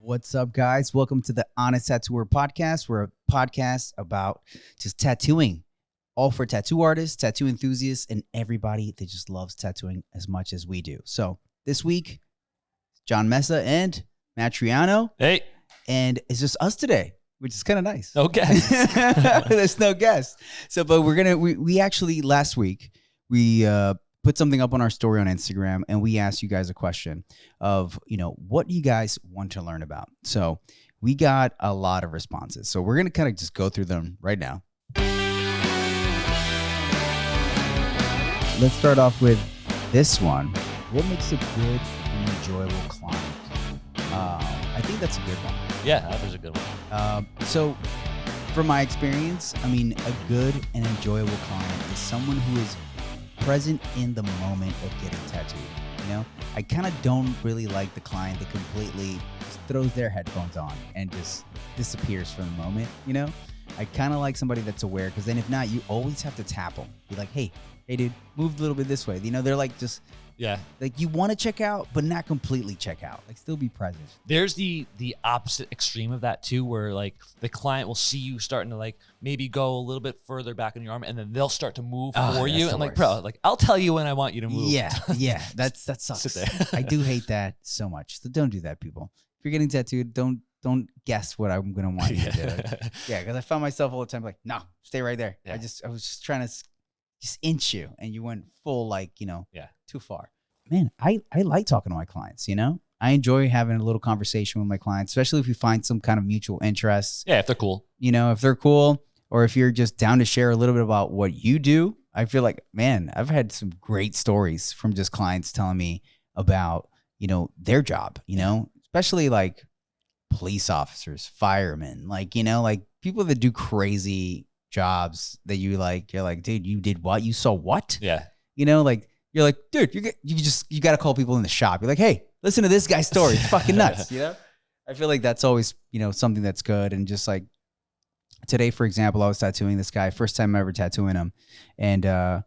What's up, guys? Welcome to the Honest Tattooer podcast. We're a podcast about just tattooing, all for tattoo artists, tattoo enthusiasts, and everybody that just loves tattooing as much as we do. So this week, John Mesa and Matt Triano. Hey. And it's just us today, which is kind of nice. No guest. There's no guest. So, but we actually last week, we put something up on our story on Instagram, and we asked you guys a question of, what do you guys want to learn about? So we got a lot of responses. So we're going to kind of just go through them right now. Let's start off with this one. What makes a good and enjoyable client? I think that's a good one. Yeah, that was a good one. So from my experience, a good and enjoyable client is someone who is present in the moment of getting tattooed. I kind of don't really like the client that completely just throws their headphones on and just disappears from the moment. I kind of like somebody that's aware, because then if not, you always have to tap them. Be like, hey dude, move a little bit this way. They're like, just like, you want to check out but not completely check out, like still be present. There's the opposite extreme of that too, where like the client will see you starting to like maybe go a little bit further back in your arm, and then they'll start to move for you, and like, bro, like, I'll tell you when I want you to move. Yeah that sucks. Sit there. I do hate that so much. So don't do that, people. If you're getting tattooed, don't guess what I'm gonna want you to do. Yeah, because I found myself all the time like, no, stay right there. I was just trying to just inch you, and you went full, like, too far. Man, I like talking to my clients. I enjoy having a little conversation with my clients, especially if we find some kind of mutual interests. Yeah, if they're cool. If they're cool, or if you're just down to share a little bit about what you do. I feel like, man, I've had some great stories from just clients telling me about, their job, especially like police officers, firemen, like, like people that do crazy jobs that you're like, dude, you did what? You saw what? Yeah. Like, you're like, dude, you got to call people in the shop. You're like, hey, listen to this guy's story. It's fucking nuts. I feel like that's always, something that's good. And just like today, for example, I was tattooing this guy, first time ever tattooing him. And, I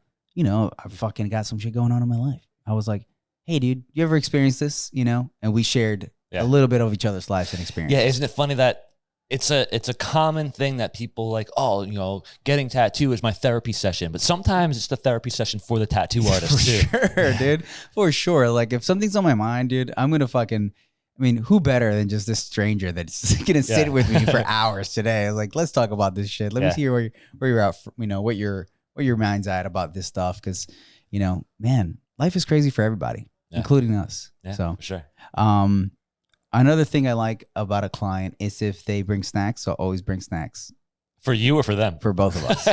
fucking got some shit going on in my life. I was like, hey, dude, you ever experienced this? And we shared a little bit of each other's lives and experience. Yeah. Isn't it funny that it's a common thing that people like, oh, getting tattoo is my therapy session, but sometimes it's the therapy session for the tattoo artist too. Sure, dude. For sure. Like, if something's on my mind, dude, I'm going to who better than just this stranger that's going to sit with me for hours today? Like, let's talk about this shit. Let me see where you're at, what your mind's at about this stuff. Cause man, life is crazy for everybody, including us. Yeah, so for sure. Another thing I like about a client is if they bring snacks. So always bring snacks. For you or for them? For both of us.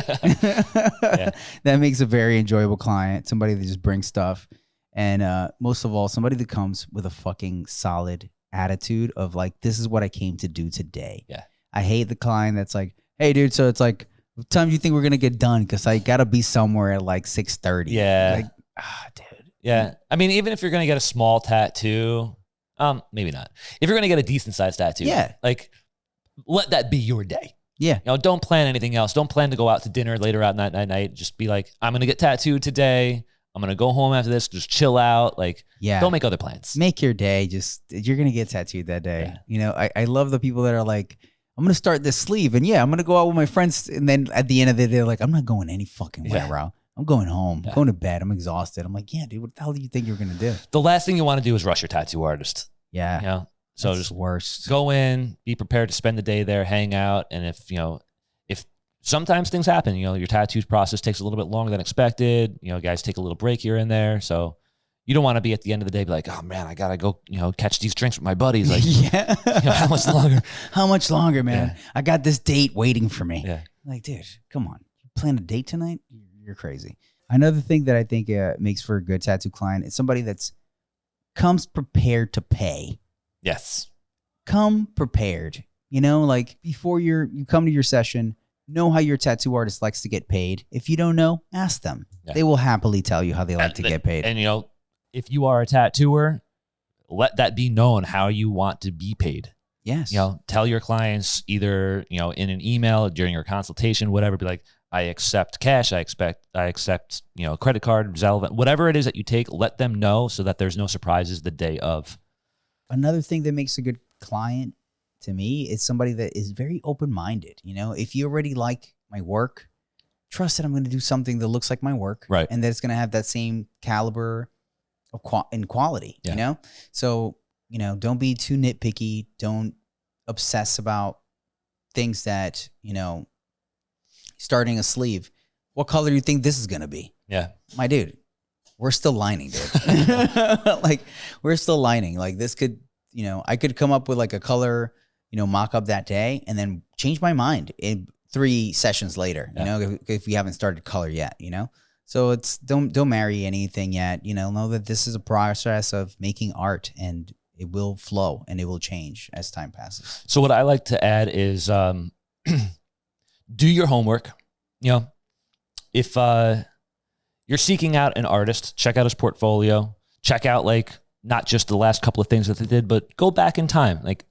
That makes a very enjoyable client. Somebody that just brings stuff. And most of all, somebody that comes with a fucking solid attitude of like, this is what I came to do today. Yeah. I hate the client that's like, hey, dude, so it's like, what time do you think we're going to get done? Because I got to be somewhere at like 6:30. Yeah. Like, dude. Yeah. Even if you're going to get a small tattoo, maybe not. If you're going to get a decent sized tattoo, like, let that be your day. Yeah. Don't plan anything else. Don't plan to go out to dinner later at night. Just be like, I'm going to get tattooed today. I'm going to go home after this. Just chill out. Like, don't make other plans. Make your day. You're going to get tattooed that day. Yeah. I love the people that are like, I'm going to start this sleeve. And I'm going to go out with my friends. And then at the end of the day, they're like, I'm not going any fucking way, bro. I'm going home. I'm going to bed. I'm exhausted. I'm like, yeah, dude, what the hell do you think you're going to do? The last thing you want to do is rush your tattoo artist. Yeah. So that's just worst. Go in, be prepared to spend the day there, hang out. And if sometimes things happen, your tattoo process takes a little bit longer than expected, guys take a little break here and there. So you don't want to be at the end of the day, be like, oh man, I got to go, catch these drinks with my buddies. Like, how much longer? How much longer, man? Yeah. I got this date waiting for me. Yeah. Like, dude, come on. You plan a date tonight? You're crazy. Another thing that I think makes for a good tattoo client is somebody that's comes prepared to pay. Yes. Come prepared. Like before you come to your session, know how your tattoo artist likes to get paid. If you don't know, ask them. Yeah. They will happily tell you how they like to get paid. And if you are a tattooer, let that be known how you want to be paid. Yes. Tell your clients either, in an email during your consultation, whatever, be like, I accept cash. I accept, credit card, Zelle, whatever it is that you take, let them know so that there's no surprises the day of. Another thing that makes a good client to me is somebody that is very open-minded. You know, if you already like my work, trust that I'm going to do something that looks like my work, Right. and that it's going to have that same caliber of quality. Yeah. You know, so you know, don't be too nitpicky. Don't obsess about things that, you know, starting a sleeve. What color do you think this is going to be? Yeah. My dude, we're still lining, dude. Like, we're still lining. Like, this could, you know, I could come up with like a color, you know, mock up that day and then change my mind in 3 sessions later, you know, if we haven't started color yet, you know? So it's, don't marry anything yet, you know that this is a process of making art, and it will flow and it will change as time passes. So what I like to add is do your homework. You know, if you're seeking out an artist, check out his portfolio, check out like not just the last couple of things that they did, but go back in time. Like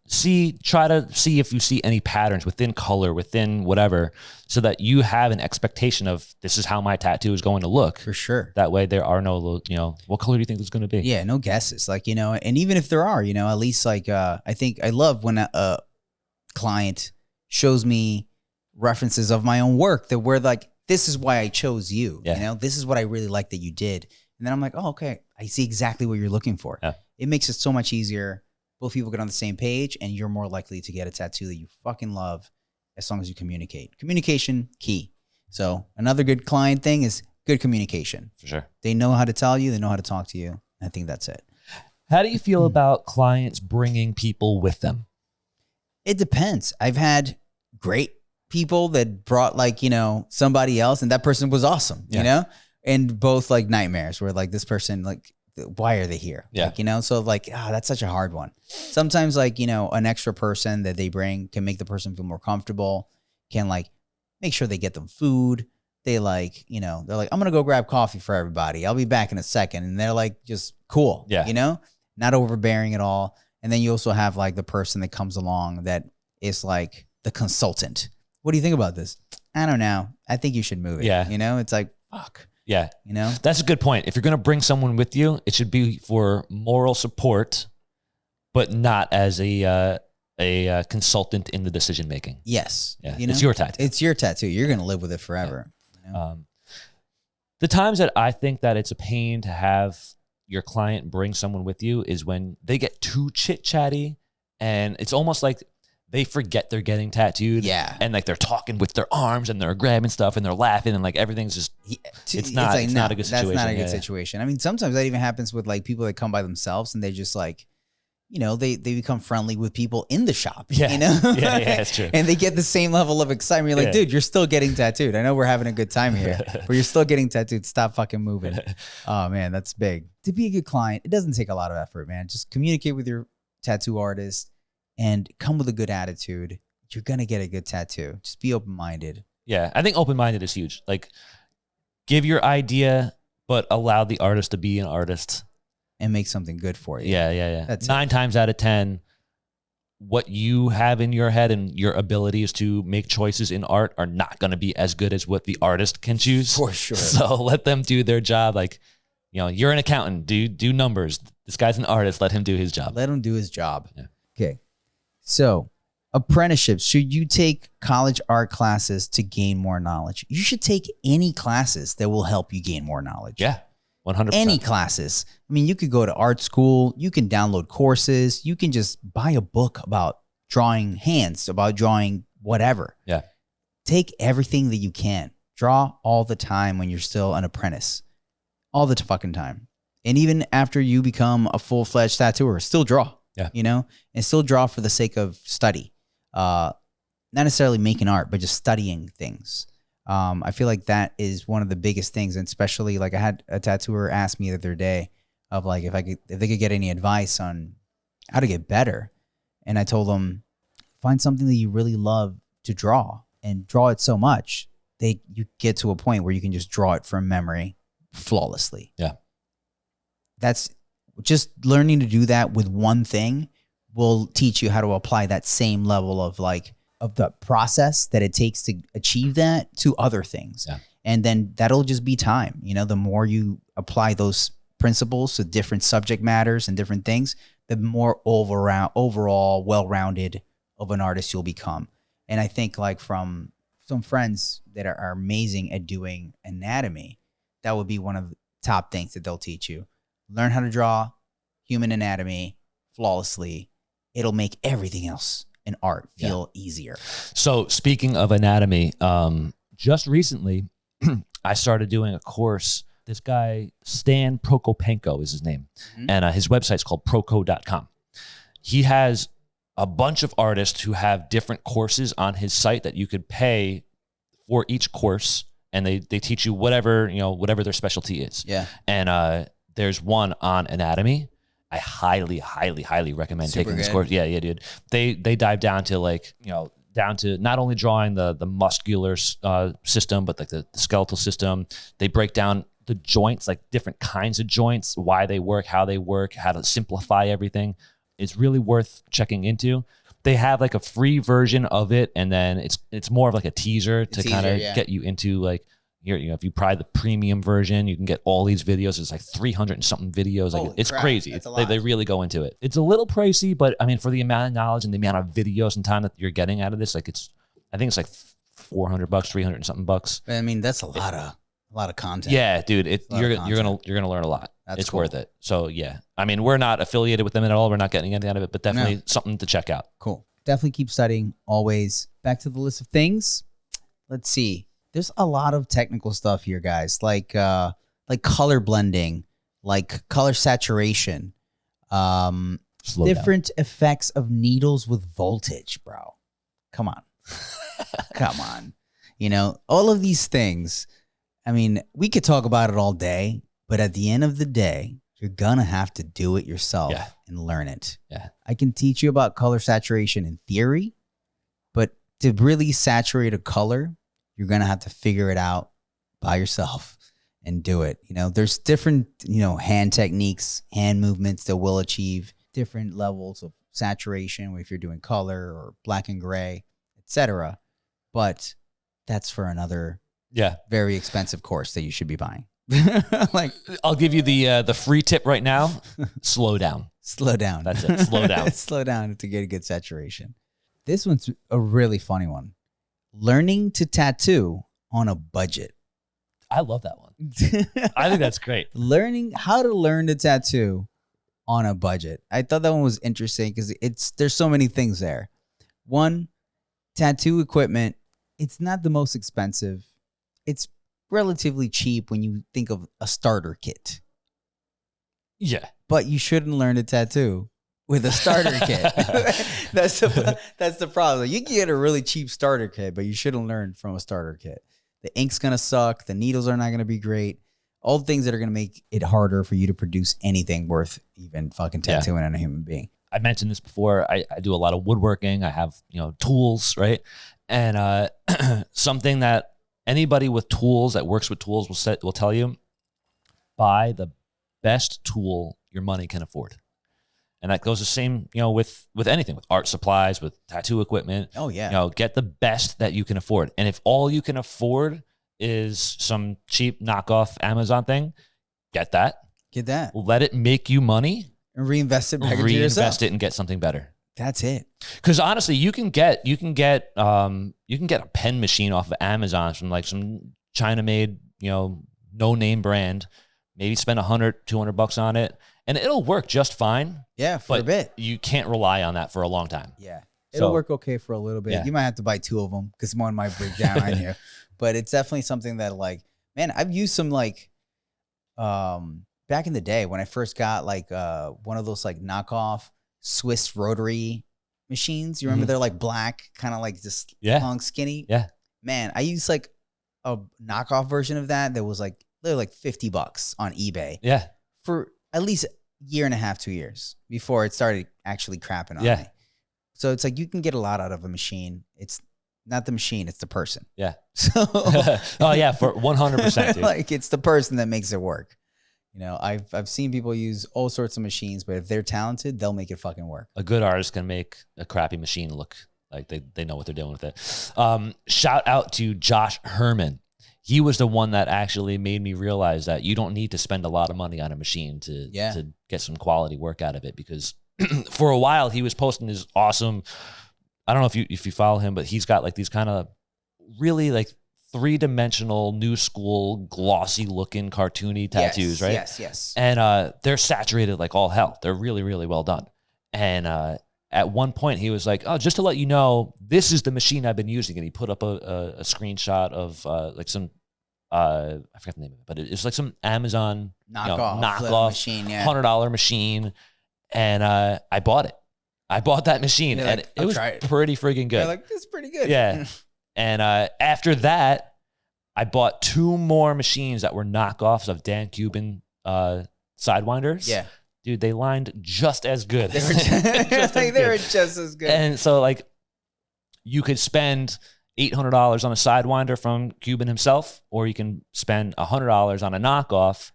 try to see if you see any patterns within color, within whatever, so that you have an expectation of this is how my tattoo is going to look. For sure. That way there are no, you know, what color do you think it's going to be? Yeah, no guesses. Like, you know, and even if there are, you know, at least like, I think I love when a client shows me references of my own work that were like, this is why I chose you. Yeah. You know, this is what I really like that you did. And then I'm like, oh, okay, I see exactly what you're looking for. Yeah. It makes it so much easier. Both people get on the same page, and you're more likely to get a tattoo that you fucking love as long as you communicate. Communication, key. So another good client thing is good communication. For sure. They know how to tell you. They know how to talk to you. I think that's it. How do you feel about clients bringing people with them? It depends. I've had great people that brought like, you know, somebody else, and that person was awesome, you know, and both like nightmares where like this person, like, why are they here? Yeah. Like, you know, so like, that's such a hard one. Sometimes like, you know, an extra person that they bring can make the person feel more comfortable, can like make sure they get them food. They like, you know, they're like, I'm going to go grab coffee for everybody. I'll be back in a second. And they're like, just cool. Yeah. You know, not overbearing at all. And then you also have like the person that comes along that is like the consultant. What do you think about this? I don't know. I think you should move it. Yeah. You know, it's like, fuck. Yeah. You know, That's a good point. If you're going to bring someone with you, it should be for moral support, but not as a consultant in the decision making. yes. Yeah. You know? It's your tattoo. It's your tattoo. You're going to live with it forever. You know? The times that I think that it's a pain to have your client bring someone with you is when they get too chit chatty, and it's almost like they forget they're getting tattooed. Yeah. And like they're talking with their arms and they're grabbing stuff and they're laughing and like everything's just, it's not a good situation. That's not a good Yeah. situation. I mean, sometimes that even happens with like people that come by themselves, and they just like, you know, they become friendly with people in the shop. Yeah. You know? Yeah, that's true. And they get the same level of excitement. You're like, Yeah. dude, you're still getting tattooed. I know we're having a good time here, but you're still getting tattooed. Stop fucking moving. Oh man, that's big. To be a good client, it doesn't take a lot of effort, man. Just communicate with your tattoo artist and come with a good attitude. You're going to get a good tattoo. Just be open-minded. Yeah. I think open-minded is huge. Like give your idea, but allow the artist to be an artist. And make something good for you. Yeah. That's 9 times out of 10, what you have in your head and your abilities to make choices in art are not going to be as good as what the artist can choose. For sure. So let them do their job. Like, you know, you're an accountant, do numbers. This guy's an artist. Let him do his job. Let him do his job. Yeah. Okay. So, apprenticeships. Should you take college art classes to gain more knowledge? You should take any classes that will help you gain more knowledge. Yeah, 100%. Any classes. I mean, you could go to art school. You can download courses. You can just buy a book about drawing hands, about drawing whatever. Yeah. Take everything that you can. Draw all the time when you're still an apprentice. All the fucking time. And even after you become a full-fledged tattooer, still draw. Yeah. You know? And still draw for the sake of study. Not necessarily making art, but just studying things. I feel like that is one of the biggest things. And especially like I had a tattooer ask me the other day of like if they could get any advice on how to get better. And I told them, find something that you really love to draw and draw it so much you get to a point where you can just draw it from memory flawlessly. Yeah. That's just learning to do that with one thing will teach you how to apply that same level of like of the process that it takes to achieve that to other things. Yeah. And then that'll just be time. You know, the more you apply those principles to different subject matters and different things, the more overall well-rounded of an artist you'll become. And I think like from some friends that are amazing at doing anatomy, that would be one of the top things that they'll teach you. Learn how to draw human anatomy flawlessly. It'll make everything else in art feel easier. So speaking of anatomy, just recently I started doing a course. This guy, Stan Prokopenko is his name. And his website's called proco.com. He has a bunch of artists who have different courses on his site that you could pay for each course. And they teach you whatever, whatever their specialty is. Yeah. And there's one on anatomy. I highly, highly, highly recommend taking this course. Yeah, dude. They dive down to down to not only drawing the muscular system, but like the skeletal system. They break down the joints, like different kinds of joints, why they work, how to simplify everything. It's really worth checking into. They have like a free version of it, and then it's more of like a teaser to kind of get you into like here. If you buy the premium version, you can get all these videos. It's like 300 and something videos. Like it's crazy. They really go into it. It's a little pricey, but I mean, for the amount of knowledge and the amount of videos and time that you're getting out of this, like I think it's like $400, 300 and something bucks. I mean, that's a lot of content. Yeah, dude. You're gonna learn a lot. It's worth it. So yeah, I mean, we're not affiliated with them at all. We're not getting anything out of it, but definitely something to check out. Cool. Definitely keep studying always. Back to the list of things. Let's see. There's a lot of technical stuff here, guys. Like color blending, like color saturation, different effects of needles with voltage, bro. Come on. Come on. All of these things. I mean, we could talk about it all day, but at the end of the day, you're gonna have to do it yourself and learn it. Yeah. I can teach you about color saturation in theory, but to really saturate a color, you're gonna have to figure it out by yourself and do it. There's different, hand techniques, hand movements that will achieve different levels of saturation if you're doing color or black and gray, etc. But that's for another very expensive course that you should be buying. Like, I'll give you the free tip right now. Slow down. Slow down. That's it. Slow down. Slow down to get a good saturation. This one's a really funny one. Learning to tattoo on a budget. I love that one. I think that's great. Learning how to learn to tattoo on a budget. I thought that one was interesting because there's so many things there. One, tattoo equipment. It's not the most expensive. It's relatively cheap when you think of a starter kit. Yeah. But you shouldn't learn to tattoo with a starter kit. That's the problem. You can get a really cheap starter kit, but you shouldn't learn from a starter kit. The ink's going to suck. The needles are not going to be great. All the things that are going to make it harder for you to produce anything worth even fucking tattooing on a human being. I mentioned this before. I do a lot of woodworking. I have, tools, right? And something that anybody with tools that works with tools will tell you, buy the best tool your money can afford. And that goes the same, with anything, with art supplies, with tattoo equipment. Oh yeah. Get the best that you can afford. And if all you can afford is some cheap knockoff Amazon thing, get that. Get that. Let it make you money. And reinvest it back into yourself. Reinvest it and get something better. That's it. Because honestly, you can get a pen machine off of Amazon from like some China-made, no name brand. Maybe spend $100-$200 on it, and it'll work just fine. Yeah, for a bit. You can't rely on that for a long time. Yeah, it'll work okay for a little bit. Yeah. You might have to buy 2 of them because one might break down on you. But it's definitely something that, like, man, I've used some like, back in the day when I first got like one of those like knockoff Swiss rotary machines. You remember they're like black, kind of like just long, skinny. Yeah. Man, I used like a knockoff version of that was like literally like $50 on eBay. Yeah. For at least a year and a half, 2 years before it started actually crapping on me. So it's like you can get a lot out of a machine. It's not the machine, it's the person. Yeah. So oh yeah, for 100%. Dude. Like it's the person that makes it work. I've seen people use all sorts of machines, but if they're talented, they'll make it fucking work. A good artist can make a crappy machine look like they know what they're doing with it. Shout out to Josh Herman. He was the one that actually made me realize that you don't need to spend a lot of money on a machine to get some quality work out of it. Because for a while he was posting his awesome I don't know if you follow him, but he's got like these kind of really like 3-dimensional, new school, glossy looking, cartoony tattoos, right? Yes. And they're saturated like all hell. They're really, really well done. And at one point, he was like, "Oh, just to let you know, this is the machine I've been using." And he put up a screenshot of like some I forgot the name of it, but it's like some Amazon knockoff machine, yeah. $100 machine. And I bought it. I bought that machine, and like, it was pretty freaking good. You're like, this is pretty good. Yeah. And after that, I bought 2 more machines that were knockoffs of Dan Cuban Sidewinders. Yeah. Dude, they lined just as good. They were just as good. And so, like, you could spend $800 on a Sidewinder from Cuban himself, or you can spend $100 on a knockoff.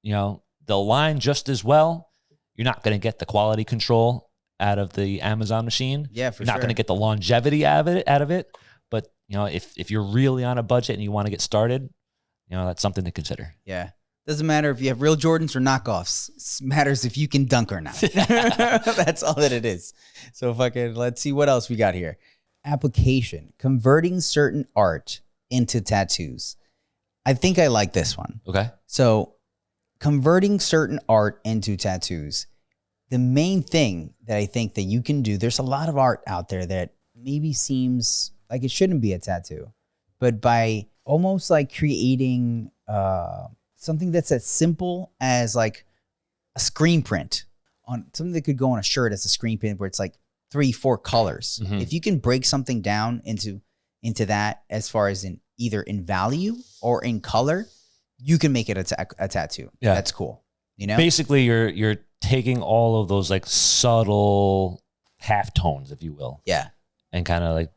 You know, they'll line just as well. You're not going to get the quality control out of the Amazon machine. Yeah, for You're sure. not going to get the longevity out of it. But, you know, if you're really on a budget and you want to get started, you know, that's something to consider. Yeah. Doesn't matter if you have real Jordans or knockoffs. It matters if you can dunk or not. That's all that it is. So let's see what else we got here. Application. Converting certain art into tattoos. I think I like this one. Okay. So converting certain art into tattoos. The main thing that I think that you can do, there's a lot of art out there that maybe seems like it shouldn't be a tattoo, but by almost like creating something that's as simple as like a screen print on something that could go on a shirt as a screen print where it's like 3-4 colors. Mhm. If you can break something down into that as far as in either in value or in color, you can make it a tattoo. Yeah. That's cool. You know, Basically, you're taking all of those like subtle halftones, if you will, yeah. and kind of like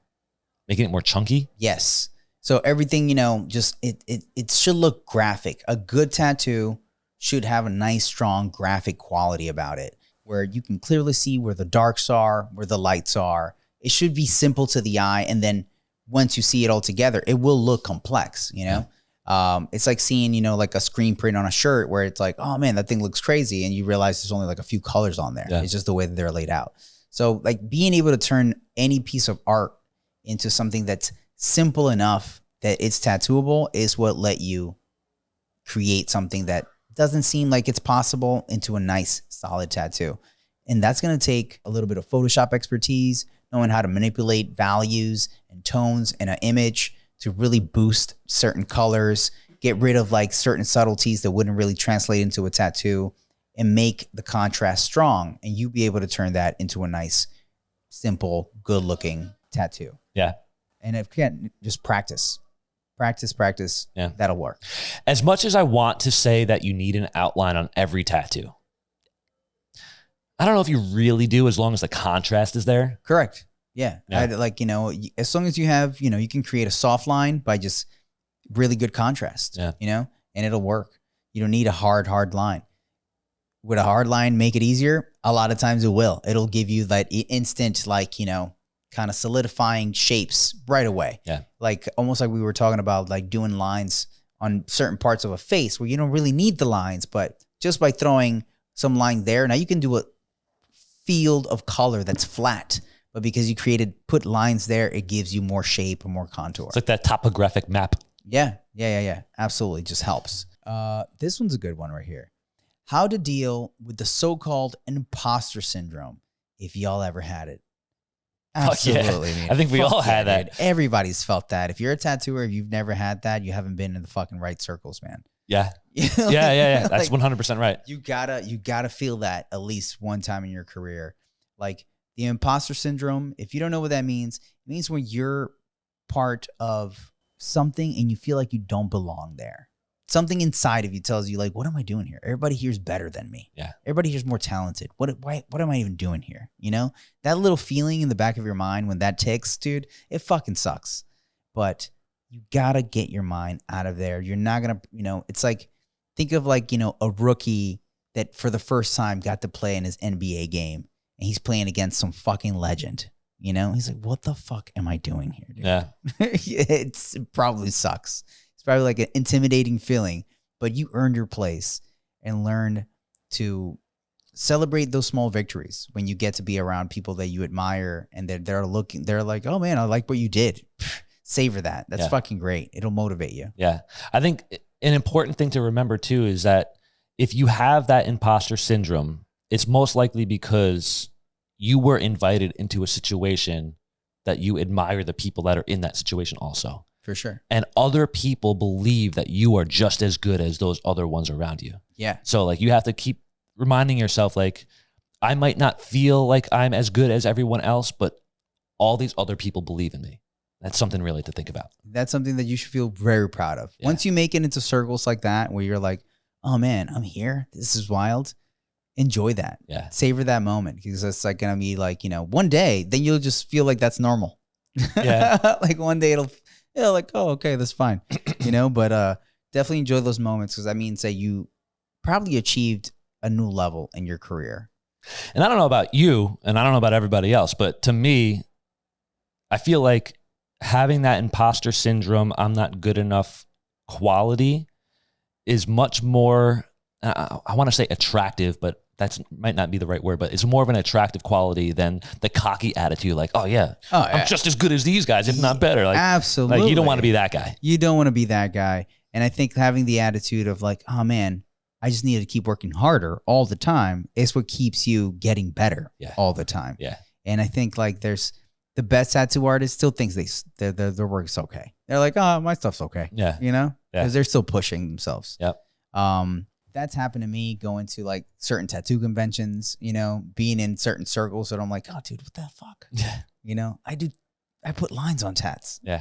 making it more chunky. Yes. So everything, you know, just it should look graphic. A good tattoo should have a nice, strong graphic quality about it, where you can clearly see where the darks are, where the lights are. It should be simple to the eye, and then once you see it all together, it will look complex, you know? It's like seeing, you know, like a screen print on a shirt where it's like, oh man, that thing looks crazy. And you realize there's only like a few colors on there. Yeah. It's just the way that they're laid out. So like being able to turn any piece of art into something that's simple enough that it's tattooable is what let you create something that doesn't seem like it's possible into a nice solid tattoo. And that's going to take a little bit of Photoshop expertise, knowing how to manipulate values and tones in an image to really boost certain colors, get rid of like certain subtleties that wouldn't really translate into a tattoo, and make the contrast strong. And you be able to turn that into a nice, simple, good looking tattoo. Yeah. And if you can't, just practice. Yeah. That'll work. As much as I want to say that you need an outline on every tattoo, I don't know if you really do, as long as the contrast is there. Correct. Yeah. Yeah. Like, you know, as long as you have, you know, you can create a soft line by just really good contrast, Yeah. you know, and it'll work. You don't need a hard line. Would a hard line make it easier? A lot of times it will. It'll give you that instant, like, you know, kind of solidifying shapes right away. Yeah. Like almost like we were talking about, like doing lines on certain parts of a face where you don't really need the lines, but just by throwing some line there, now you can do a field of color that's flat. But because you put lines there, it gives you more shape and more contour. It's like that topographic map. Yeah. Absolutely. Just helps. This one's a good one right here. How to deal with the so-called imposter syndrome, if y'all ever had it. Fuck yeah. Absolutely. Man. I think we Fuck all had yeah, that. dude. Everybody's felt that. If you're a tattooer, if you've never had that, you haven't been in the fucking right circles, man. Yeah. Yeah. That's Like, 100% right. You gotta feel that at least one time in your career. Like the imposter syndrome, if you don't know what that means, it means when you're part of something and you feel like you don't belong there. Something inside of you tells you like, what am I doing here? Everybody here's better than me. Yeah. Everybody here's more talented. What am I even doing here? You know, that little feeling in the back of your mind when that ticks, dude, it fucking sucks. But you gotta get your mind out of there. You're not gonna, you know, it's like, think of like, you know, a rookie that for the first time got to play in his NBA game and he's playing against some fucking legend. You know, he's like, what the fuck am I doing here, dude? Yeah. It probably sucks. It's probably like an intimidating feeling, but you earned your place and learned to celebrate those small victories when you get to be around people that you admire and they're like, oh man, I like what you did. Savor that. That's fucking great. It'll motivate you. Yeah. I think an important thing to remember too is that if you have that imposter syndrome, it's most likely because you were invited into a situation that you admire the people that are in that situation also. For sure. And other people believe that you are just as good as those other ones around you. Yeah. So like you have to keep reminding yourself, like, I might not feel like I'm as good as everyone else, but all these other people believe in me. That's something really to think about. That's something that you should feel very proud of. Yeah. Once you make it into circles like that, where you're like, oh man, I'm here. This is wild. Enjoy that. Yeah. Savor that moment, because it's like going to be like, one day, then you'll just feel like that's normal. Yeah. Like one day it'll like, oh, okay, that's fine. But definitely enjoy those moments, because that means that you probably achieved a new level in your career. And I don't know about you, and I don't know about everybody else, but to me, I feel like having that imposter syndrome, I'm not good enough quality is much more, I want to say attractive, but that might not be the right word, but it's more of an attractive quality than the cocky attitude. Like, I'm just as good as these guys, if not better. Like, absolutely. Like, you don't want to be that guy. You don't want to be that guy. And I think having the attitude of like, oh man, I just need to keep working harder all the time is what keeps you getting better all the time. Yeah. And I think like there's the best tattoo artist still thinks their work's okay. They're like, oh, my stuff's okay. Yeah. Because they're still pushing themselves. Yep. That's happened to me going to like certain tattoo conventions, being in certain circles that I'm like, oh dude, what the fuck? Yeah. I put lines on tats. Yeah.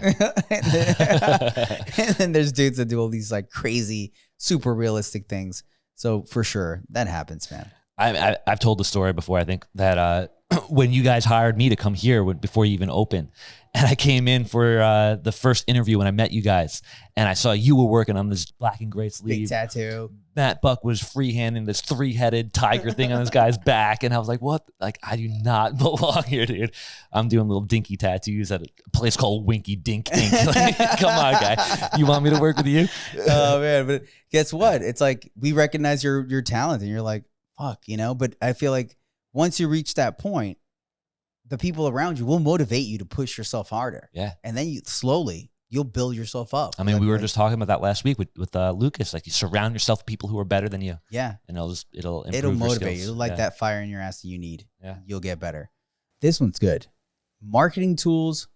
And then there's dudes that do all these like crazy, super realistic things. So for sure, that happens, man. I've told the story before. I think that when you guys hired me to come here before you even opened, and I came in for the first interview when I met you guys, and I saw you were working on this black and gray sleeve Big tattoo. Matt Buck was freehanding this 3-headed tiger thing on this guy's back, and I was like, what? Like, I do not belong here, dude. I'm doing little dinky tattoos at a place called Winky Dink Dink. Like, come on, guy. You want me to work with you? Oh, man. But guess what? It's like we recognize your talent, and you're like, fuck, But I feel like once you reach that point, the people around you will motivate you to push yourself harder. Yeah. And then you'll build yourself up. I mean, we were just talking about that last week with Lucas. Like, you surround yourself with people who are better than you. Yeah. And it'll motivate you. skills. It'll light that fire in your ass that you need. Yeah. You'll get better. This one's good. Marketing tools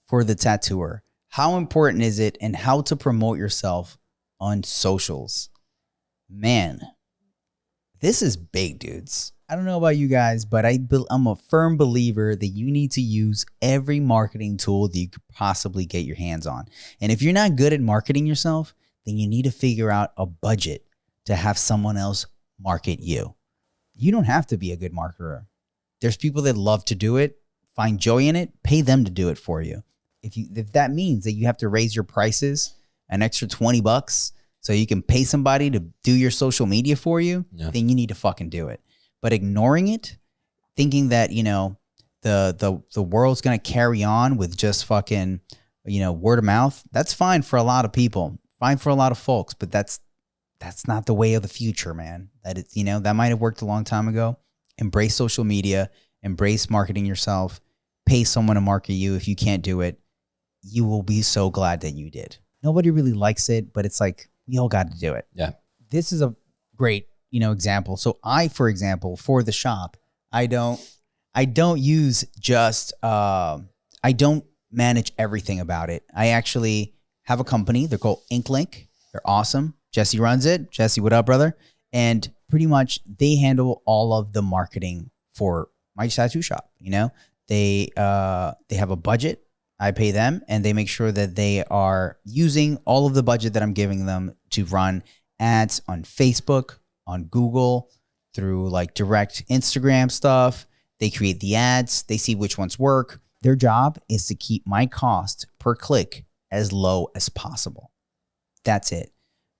for the tattooer. How important is it, and how to promote yourself on socials? Man, this is big, dudes. I don't know about you guys, but I'm a firm believer that you need to use every marketing tool that you could possibly get your hands on. And if you're not good at marketing yourself, then you need to figure out a budget to have someone else market you. You don't have to be a good marketer. There's people that love to do it, find joy in it, pay them to do it for you. If that means that you have to raise your prices an extra $20 so you can pay somebody to do your social media for you, then you need to fucking do it. But ignoring it, thinking that, the world's going to carry on with just fucking, word of mouth, that's fine for a lot of people, fine for a lot of folks, but that's not the way of the future, man. That might have worked a long time ago. Embrace social media, embrace marketing yourself, pay someone to market you. If you can't do it, you will be so glad that you did. Nobody really likes it, but it's like, we all got to do it. Yeah. This is a great, example. So for example, for the shop, I don't use just, I don't manage everything about it. I actually have a company. They're called InkLink. They're awesome. Jesse runs it. Jesse, what up, brother? And pretty much they handle all of the marketing for my tattoo shop. They have a budget. I pay them, and they make sure that they are using all of the budget that I'm giving them to run ads on Facebook, on Google, through like direct Instagram stuff. They create the ads. They see which ones work. Their job is to keep my cost per click as low as possible. That's it.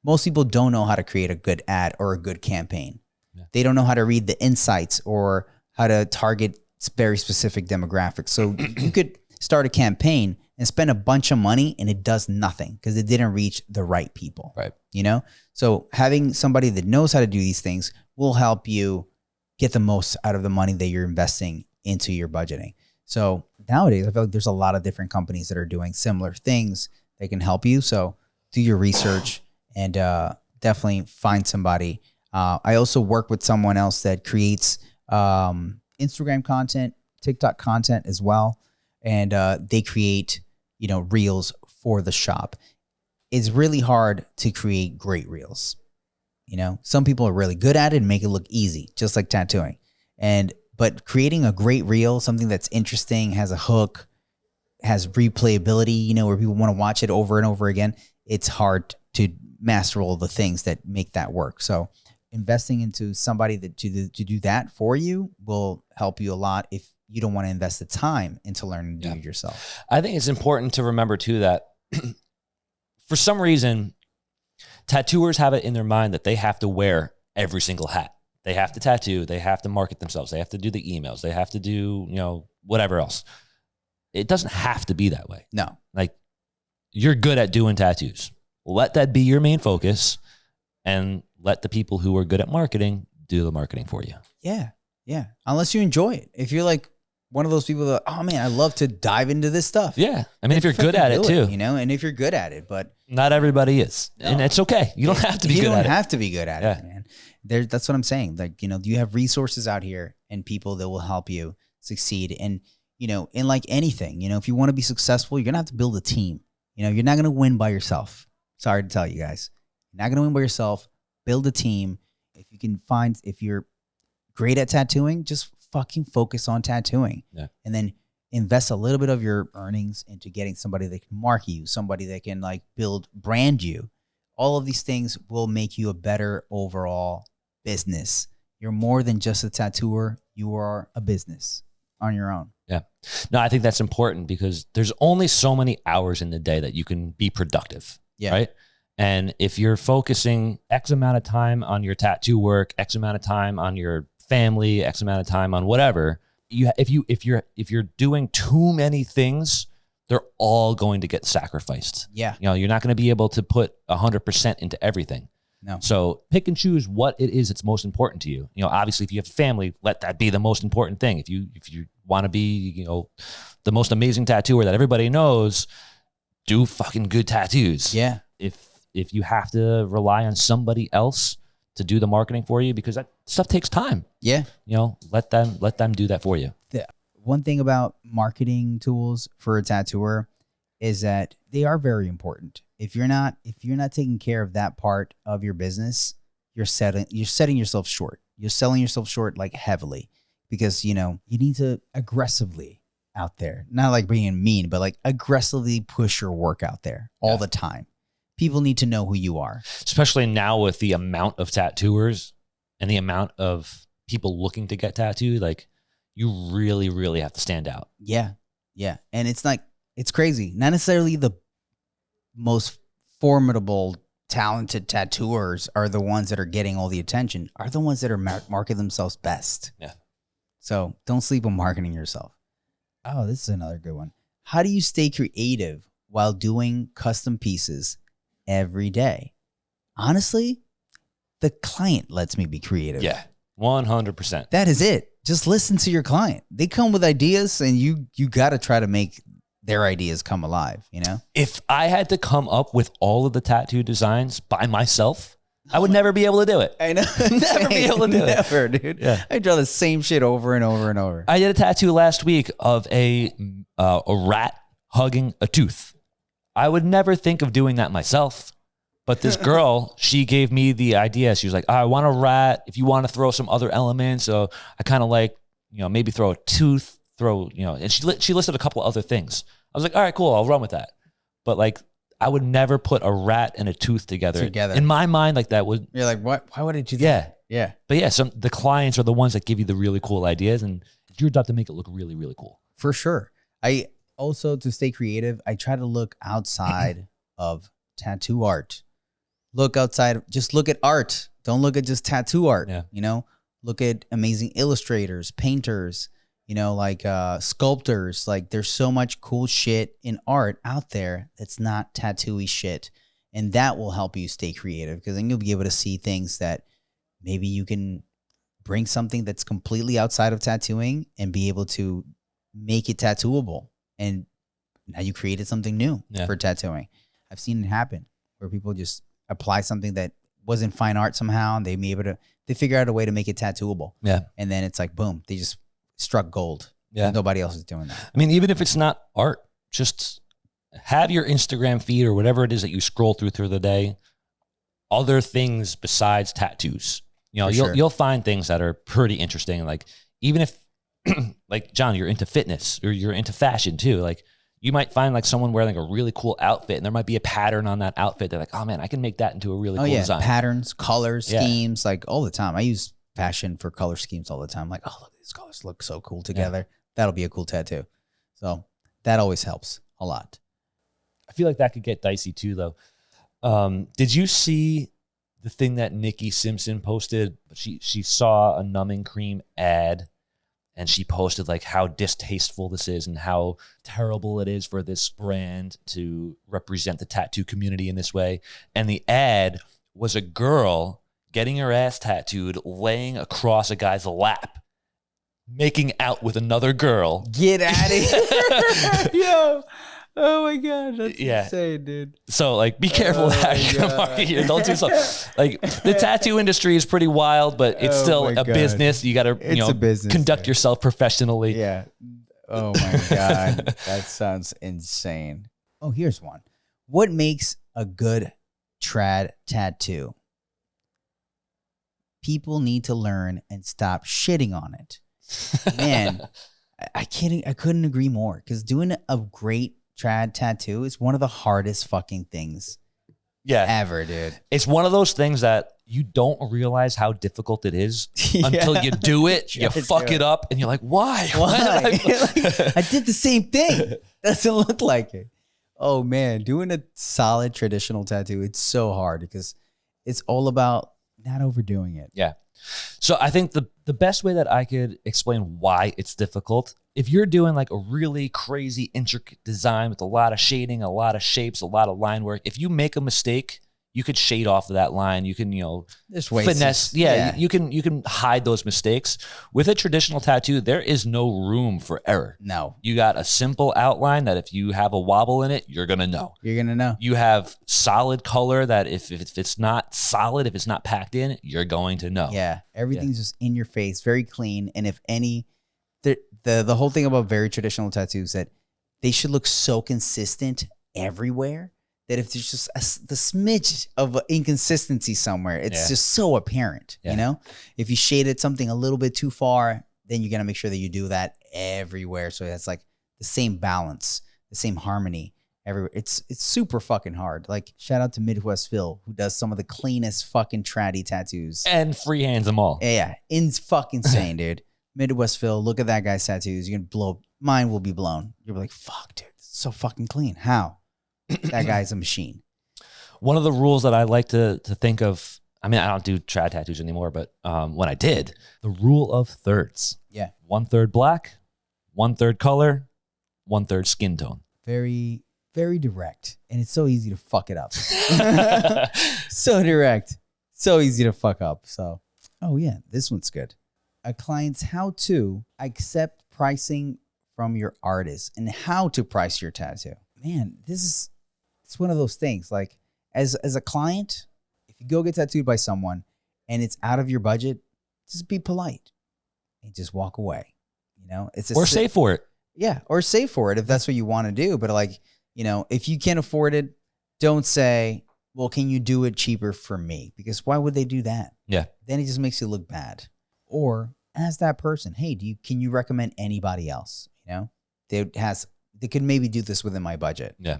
Most people don't know how to create a good ad or a good campaign. Yeah. They don't know how to read the insights or how to target very specific demographics. So you could start a campaign and spend a bunch of money and it does nothing because it didn't reach the right people. Right. So having somebody that knows how to do these things will help you get the most out of the money that you're investing into your budgeting. So nowadays, I feel like there's a lot of different companies that are doing similar things that can help you. So do your research and definitely find somebody. I also work with someone else that creates Instagram content, TikTok content as well. And they create, reels for the shop. It's really hard to create great reels. Some people are really good at it and make it look easy, just like tattooing. But creating a great reel, something that's interesting, has a hook, has replayability, where people want to watch it over and over again, it's hard to master all the things that make that work. So investing into somebody to do that for you will help you a lot if you don't want to invest the time into learning to do it yourself. I think it's important to remember too that for some reason, tattooers have it in their mind that they have to wear every single hat. They have to tattoo. They have to market themselves. They have to do the emails. They have to do, whatever else. It doesn't have to be that way. No. Like, you're good at doing tattoos. Let that be your main focus and let the people who are good at marketing do the marketing for you. Yeah. Yeah. Unless you enjoy it. If you're like one of those people that, oh man, I love to dive into this stuff. Yeah. I mean, if you're good at it too. And if you're good at it, but not everybody is. No. And it's okay. You don't have to be good at it. You don't have to be good at it, man. That's what I'm saying. Like, you have resources out here and people that will help you succeed. And, in like anything, if you want to be successful, you're going to have to build a team. You're not going to win by yourself. Sorry to tell you guys. You're not going to win by yourself. Build a team. If you're great at tattooing, just fucking focus on tattooing. Yeah. And then invest a little bit of your earnings into getting somebody that can market you, somebody that can like brand you. All of these things will make you a better overall business. You're more than just a tattooer. You are a business on your own. Yeah. No, I think that's important because there's only so many hours in the day that you can be productive. Yeah. Right. And if you're focusing X amount of time on your tattoo work, X amount of time on your family, X amount of time on whatever, if you're doing too many things, they're all going to get sacrificed. Yeah. You're not going to be able to put 100% into everything. No. So pick and choose what it is that's most important to you. Obviously, if you have family, let that be the most important thing. If you want to be, the most amazing tattooer that everybody knows, do fucking good tattoos. Yeah. If you have to rely on somebody else to do the marketing for you, because that stuff takes time. Yeah. Let them do that for you. The one thing about marketing tools for a tattooer is that they are very important. If you're not taking care of that part of your business, you're setting yourself short. You're selling yourself short like heavily because, you need to aggressively out there, not like being mean, but like aggressively push your work out there all the time. People need to know who you are. Especially now with the amount of tattooers and the amount of people looking to get tattooed, like you really, really have to stand out. Yeah. Yeah. And it's crazy. Not necessarily the most formidable, talented tattooers are the ones that are getting all the attention, are the ones that are market themselves best. Yeah. So don't sleep on marketing yourself. Oh, this is another good one. How do you stay creative while doing custom pieces every day? Honestly, the client lets me be creative. Yeah, 100%. That is it. Just listen to your client. They come with ideas and you got to try to make their ideas come alive, If I had to come up with all of the tattoo designs by myself, I would never be able to do it. I know. Never be able to do it. Never, dude. Yeah. I draw the same shit over and over and over. I did a tattoo last week of a rat hugging a tooth. I would never think of doing that myself. But this girl, she gave me the idea. She was like, I want a rat. If you want to throw some other elements. So I kind of like, maybe throw a tooth, and she listed a couple other things. I was like, all right, cool. I'll run with that. But like, I would never put a rat and a tooth together. In my mind, like that would. You're like, what? Why would I do that? Yeah. Yeah. But yeah, the clients are the ones that give you the really cool ideas, and it's your job to make it look really, really cool. For sure. I also, to stay creative, I try to look outside of tattoo art. Look outside. Just look at art. Don't look at just tattoo art. Yeah. Look at amazing illustrators, painters, sculptors. Like there's so much cool shit in art out there that's not tattooy shit. And that will help you stay creative because then you'll be able to see things that maybe you can bring something that's completely outside of tattooing and be able to make it tattooable. And now you created something new for tattooing. I've seen it happen where people just apply something that wasn't fine art somehow, and they figure out a way to make it tattooable. Yeah. And then it's like, boom, they just struck gold. Yeah. Nobody else is doing that. I mean, even if it's not art, just have your Instagram feed or whatever it is that you scroll through the day, other things besides tattoos. You know, you'll find things that are pretty interesting. Like even if like John, you're into fitness or you're into fashion too. Like you might find like someone wearing like a really cool outfit and there might be a pattern on that outfit. They're like, oh man, I can make that into a really cool design. Patterns, colors, schemes, like all the time. I use fashion for color schemes all the time. Like, oh, look, these colors look so cool together. Yeah. That'll be a cool tattoo. So that always helps a lot. I feel like that could get dicey too though. Did you see the thing that Nikki Simpson posted? She saw a numbing cream ad and she posted like how distasteful this is and how terrible it is for this brand to represent the tattoo community in this way. And the ad was a girl getting her ass tattooed, laying across a guy's lap, making out with another girl. Get out of here. Yo. Oh my God, that's insane, dude. So like, be careful how you market here. Don't do so. Like the tattoo industry is pretty wild, but it's still a business. You got to, conduct yourself professionally. Yeah. Oh my God, that sounds insane. Oh, here's one. What makes a good trad tattoo? People need to learn and stop shitting on it. Man, I couldn't agree more, because doing a great trad tattoo is one of the hardest fucking things ever, dude. It's one of those things that you don't realize how difficult it is until you do it. You fuck it up and you're like, why? I did the same thing. Doesn't look like it. Oh man, doing a solid traditional tattoo, it's so hard because it's all about not overdoing it. Yeah. So I think the best way that I could explain why it's difficult, if you're doing like a really crazy intricate design with a lot of shading, a lot of shapes, a lot of line work, if you make a mistake, you could shade off of that line. You can, finesse. You can hide those mistakes. With a traditional tattoo, there is no room for error. No. You got a simple outline that if you have a wobble in it, you're going to know. You're going to know. You have solid color that if it's not solid, if it's not packed in, you're going to know. Yeah. Everything's just in your face, very clean. And if any, the whole thing about very traditional tattoos, that they should look so consistent everywhere, that if there's just the smidge of inconsistency somewhere, it's just so apparent, you know? If you shaded something a little bit too far, then you got to make sure that you do that everywhere. So that's like the same balance, the same harmony everywhere. It's super fucking hard. Like, shout out to Midwest Phil, who does some of the cleanest fucking traddy tattoos. And freehands them all. Yeah, it's fucking insane, dude. Midwest Phil, look at that guy's tattoos. You're going to blow, mine will be blown. You'll be like, fuck, dude, it's so fucking clean. How? That guy's a machine. One of the rules that I like to think of, I mean, I don't do trad tattoos anymore, but when I did, the rule of thirds. Yeah. 1/3 black, 1/3 color, 1/3 skin tone. Very, very direct. And it's so easy to fuck it up. So direct. So easy to fuck up. So, oh yeah, this one's good. A client's how to accept pricing from your artist and how to price your tattoo. Man, it's one of those things. Like, as a client, if you go get tattooed by someone and it's out of your budget, just be polite and just walk away. You know, or save for it. Yeah, or save for it if that's what you want to do. But like, if you can't afford it, don't say, well, can you do it cheaper for me? Because why would they do that? Yeah. Then it just makes you look bad. Or ask that person, hey, can you recommend anybody else? They could maybe do this within my budget. Yeah.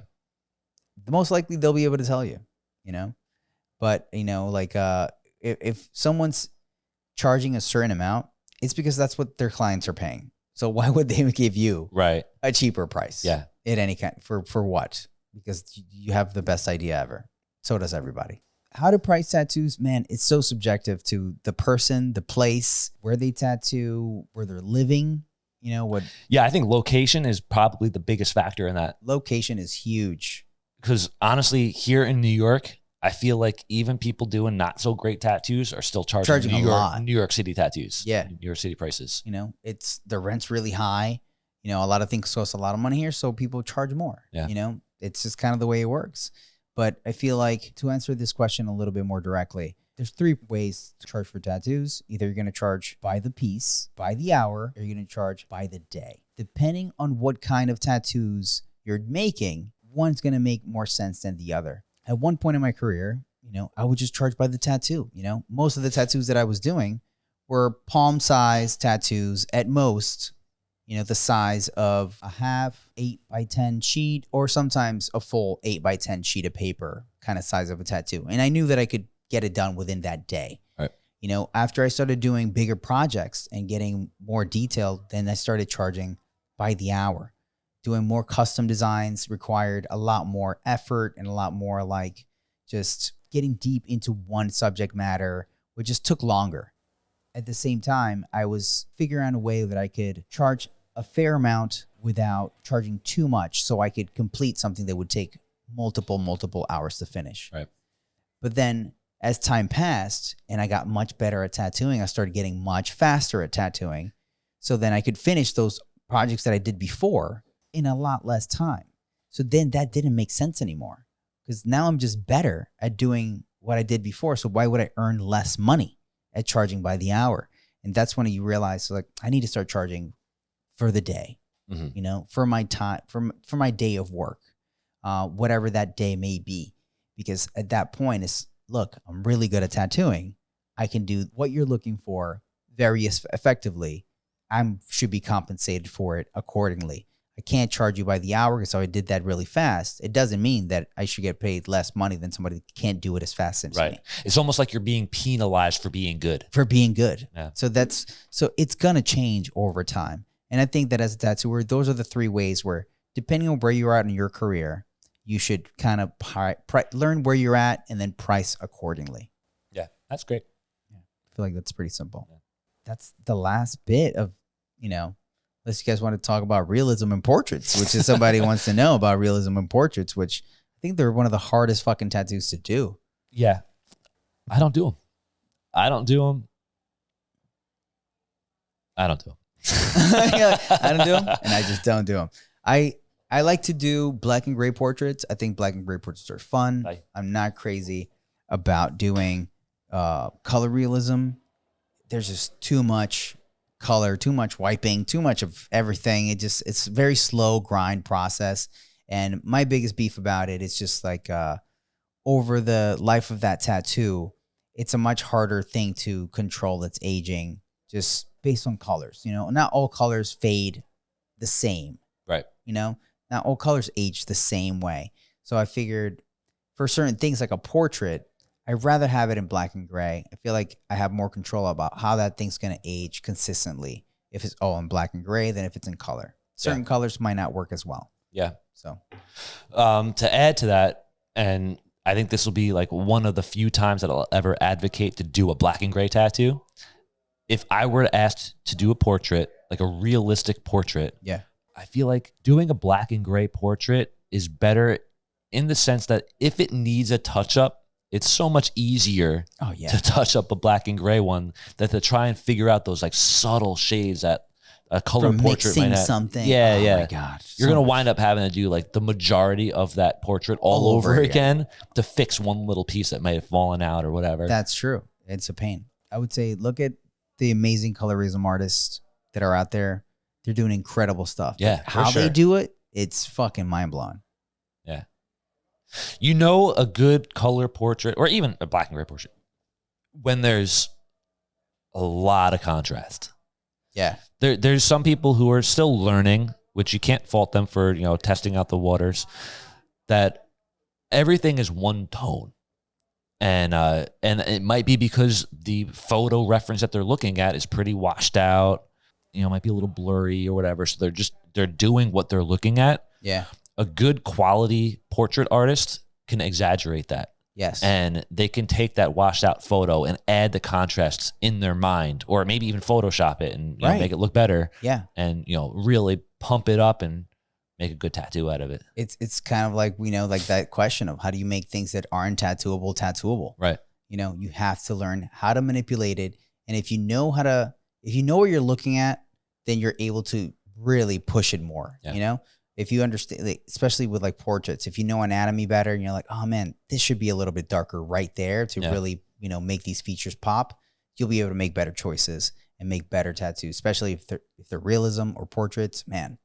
Most likely they'll be able to tell you, But, if someone's charging a certain amount, it's because that's what their clients are paying. So why would they give you a cheaper price? Yeah. At any kind, for what? Because you have the best idea ever. So does everybody. How to price tattoos, man, it's so subjective to the person, the place, where they tattoo, where they're living. Yeah, I think location is probably the biggest factor in that. Location is huge. Because honestly, here in New York, I feel like even people doing not so great tattoos are still charging a lot. New York City tattoos. Yeah. New York City prices. You know, it's the rent's really high. You know, a lot of things cost a lot of money here, so people charge more. Yeah. You know, it's just kind of the way it works. But I feel like to answer this question a little bit more directly, there's 3 ways to charge for tattoos. Either you're going to charge by the piece, by the hour, or you're going to charge by the day. Depending on what kind of tattoos you're making, one's going to make more sense than the other. At one point in my career, you know, I would just charge by the tattoo. You know, most of the tattoos that I was doing were palm size tattoos at most, you know, the size of a half 8x10 sheet, or sometimes a full 8x10 sheet of paper kind of size of a tattoo. And I knew that I could get it done within that day. Right. You know, after I started doing bigger projects and getting more detailed, then I started charging by the hour. Doing more custom designs required a lot more effort and a lot more like just getting deep into one subject matter, which just took longer. At the same time, I was figuring out a way that I could charge a fair amount without charging too much, so I could complete something that would take multiple hours to finish. Right. But then as time passed and I got much better at tattooing, I started getting much faster at tattooing. So then I could finish those projects that I did before in a lot less time. So then that didn't make sense anymore, because now I'm just better at doing what I did before. So why would I earn less money at charging by the hour? And that's when you realize, so like, I need to start charging for the day, you know, for my time, for my day of work, whatever that day may be. Because at that point, it's, look, I'm really good at tattooing. I can do what you're looking for very effectively. I should be compensated for it accordingly. I can't charge you by the hour because I did that really fast. It doesn't mean that I should get paid less money than somebody that can't do it as fast as me. It's almost like you're being penalized for being good. For being good. Yeah. So it's going to change over time. And I think that as a tattooer, those are the 3 ways where, depending on where you're at in your career, you should kind of learn where you're at and then price accordingly. Yeah, that's great. Yeah. I feel like that's pretty simple. Yeah. That's the last bit of, you know, unless you guys want to talk about realism in portraits, which is somebody wants to know about realism in portraits, which I think they're one of the hardest fucking tattoos to do. Yeah. I don't do them. I don't do them. I don't do them. I don't do them, and I just don't do them. I like to do black and gray portraits. I think black and gray portraits are fun. Right. I'm not crazy about doing color realism. There's just too much color, too much wiping, too much of everything. It's a very slow grind process. And my biggest beef about it is just like over the life of that tattoo, it's a much harder thing to control its aging just based on colors. You know, not all colors fade the same. Right. You know, not all colors age the same way. So I figured for certain things like a portrait, I'd rather have it in black and gray. I feel like I have more control about how that thing's going to age consistently if it's all in black and gray than if it's in color. Certain colors might not work as well. Yeah. So to add to that, and I think this will be like one of the few times that I'll ever advocate to do a black and gray tattoo. If I were asked to do a portrait, like a realistic portrait, yeah, I feel like doing a black and gray portrait is better in the sense that if it needs a touch up, it's so much easier to touch up a black and gray one than to try and figure out those like subtle shades that a color portrait might have. Something. Yeah, oh yeah. My God. You're going to wind up having to do like the majority of that portrait all over again to fix one little piece that might have fallen out or whatever. That's true. It's a pain. I would say look at the amazing colorism artists that are out there. They're doing incredible stuff. Yeah. How they do it, it's fucking mind blowing. Yeah. You know, a good color portrait or even a black and gray portrait when there's a lot of contrast. Yeah. There's some people who are still learning, which you can't fault them for, you know, testing out the waters, that everything is one tone. And it might be because the photo reference that they're looking at is pretty washed out, you know, might be a little blurry or whatever. So they're doing what they're looking at. Yeah. A good quality portrait artist can exaggerate that. Yes. And they can take that washed out photo and add the contrasts in their mind, or maybe even Photoshop it and you know, make it look better. Yeah. And, you know, really pump it up and, make a good tattoo out of it. It's kind of like, like that question of how do you make things that aren't tattooable? Right. You have to learn how to manipulate it. And if you know what you're looking at, then you're able to really push it more. Yeah. If you understand, like, especially with like portraits, if you know anatomy better and you're like, oh man, this should be a little bit darker right there to really, make these features pop, you'll be able to make better choices and make better tattoos, especially if they're realism or portraits. Man,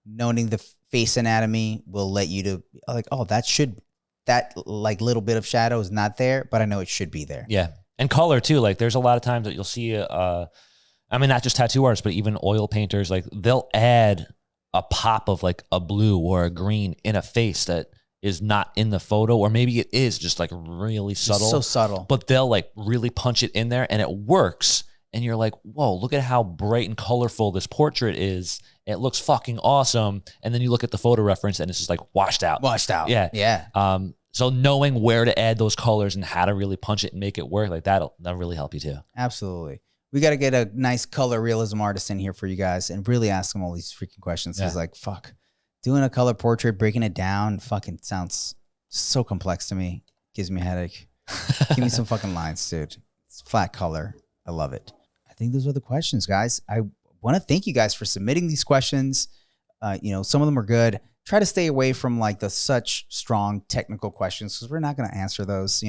knowing the face anatomy will let you to like, oh, that like little bit of shadow is not there, but I know it should be there. Yeah. And color too. Like there's a lot of times that you'll see, not just tattoo artists, but even oil painters, like they'll add a pop of like a blue or a green in a face that is not in the photo, or maybe it is just like really subtle. It's so subtle. But they'll like really punch it in there and it works. And you're like, whoa, look at how bright and colorful this portrait is. It looks fucking awesome. And then you look at the photo reference and it's just like washed out. Yeah. Yeah. So knowing where to add those colors and how to really punch it and make it work, like that'll really help you too. Absolutely. We got to get a nice color realism artist in here for you guys and really ask them all these freaking questions. It's like, fuck, doing a color portrait, breaking it down, fucking sounds so complex to me. Gives me a headache. Give me some fucking lines, dude. It's flat color. I love it. I think those are the questions, guys. I want to thank you guys for submitting these questions. Some of them are good. Try to stay away from like the such strong technical questions because we're not going to answer those,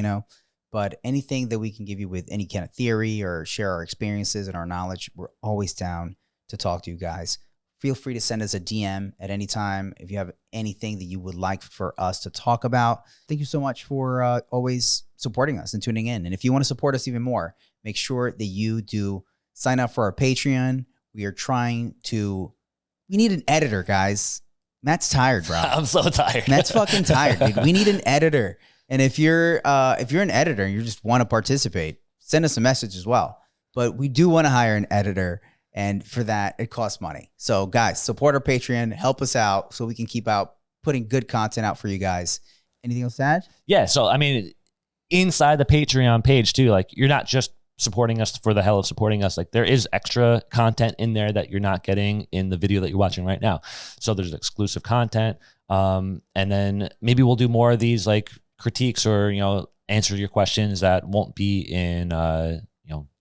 But anything that we can give you with any kind of theory or share our experiences and our knowledge, we're always down to talk to you guys. Feel free to send us a DM at any time if you have anything that you would like for us to talk about. Thank you so much for always supporting us and tuning in. And if you want to support us even more, make sure that you do sign up for our Patreon. We need an editor, guys. Matt's tired, bro. I'm so tired. Matt's fucking tired, dude. We need an editor. And if you're an editor and you just want to participate, send us a message as well. But we do want to hire an editor, and for that, it costs money. So, guys, support our Patreon, help us out, so we can keep putting good content out for you guys. Anything else to add? Yeah. So, inside the Patreon page too, like you're not just supporting us for the hell of supporting us. Like there is extra content in there that you're not getting in the video that you're watching right now. So there's exclusive content, and then maybe we'll do more of these like critiques or answer your questions that won't be in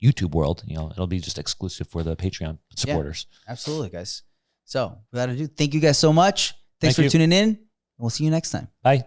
YouTube world. It'll be just exclusive for the Patreon supporters. Yeah, absolutely, guys. So without ado, thank you guys so much. Thanks for tuning in, and we'll see you next time. Bye.